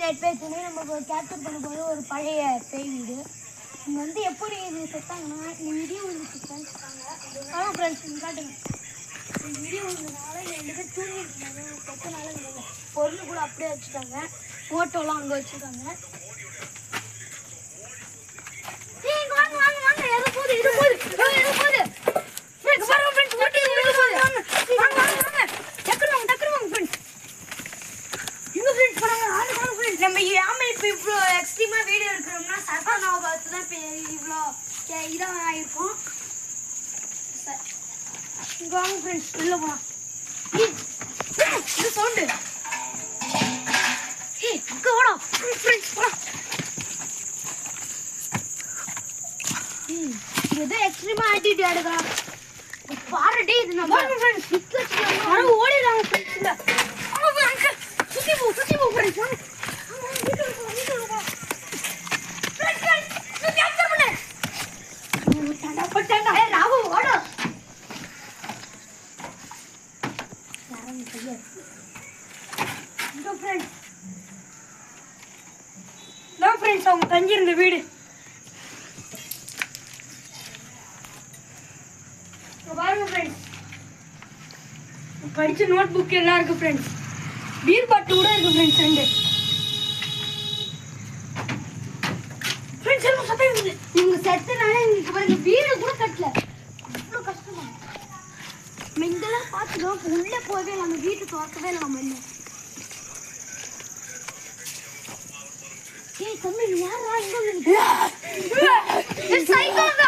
Night பேய் துணி நம்ம கேப்சர் பண்ணும்போது ஒரு பழைய பேய் வீடு. இங்கே வந்து எப்படி இது செத்தாங்கன்னா இந்த இடி விழுந்துச்சு ஃப்ரெண்ட்ஸ். ஆமாம் ஃப்ரெண்ட்ஸ், இங்கே காட்டுங்க. இந்த இடி விழுந்ததுனால 2 பேர் தூங்கிட்டு செத்தனால பொருள் கூட அப்படியே வச்சுட்டாங்க. ஃபோட்டோலாம் அங்கே வச்சுருக்காங்க. வாங்க வாங்க வாங்க, எது போகுது இது போகுது எது போகுது ஃப்ரெண்ட்ஸ். வாங்க ஃப்ரெண்ட்ஸ், ஓட்டி இது போகுது. வாங்க வாங்க வாங்க, டக்குனு வாங்க ஃப்ரெண்ட்ஸ். இன்னும் ஃப்ரெண்ட்ஸ் போறாங்க. வாங்க ஃப்ரெண்ட்ஸ். நம்ம ஏமா இப்போ இவ்வளோ எக்ஸ்ட்ரீமாக வீடியோ எடுக்கிறோம்னா சர்ஃபானாவை பார்த்து தான் இப்போ இவ்வளோ இதாக ஆகிருக்கும். இங்கே வாங்க ஃப்ரெண்ட்ஸ், உள்ளே போகலாம். இது சவுண்டு இங்கே ஓடா ஃப்ரெண்ட்ஸ் போகலாம். ஏதோ எக்ஸ்ட்ரீமா ஆட்டிட்டு எடுக்கலாம் பாருடே. இது நம்ம ஃப்ரெண்ட்ஸ் நிக்க ஓடிடுறாங்க ஃப்ரெண்ட்ஸ். இல்ல சுத்தி போ ஃப்ரெண்ட்ஸ். அவங்க தங்கியிருந்த வீடு பாருங்க ஃப்ரெண்ட்ஸ். படிச்ச நோட் புக் எல்லாம் இருக்கு ஃப்ரெண்ட்ஸ். பீர் பாட்டில் கூட இருக்கு ஃப்ரெண்ட்ஸ். ரெண்டு ஃப்ரெண்ட்ஸ் எல்லாம் சத்தம் இருக்குது. இவங்க செத்தனால இவங்களுக்கு பாருங்க வீடு கூட கட்டல. அவ்வளோ கஷ்டமா நம்ம இங்கெல்லாம் பார்த்துக்கோம். உள்ளே போகவே நம்ம வீட்டு திறக்கவே இல்லை. நம்ம இல்லை ஏய் தம்பி யாரா இங்கே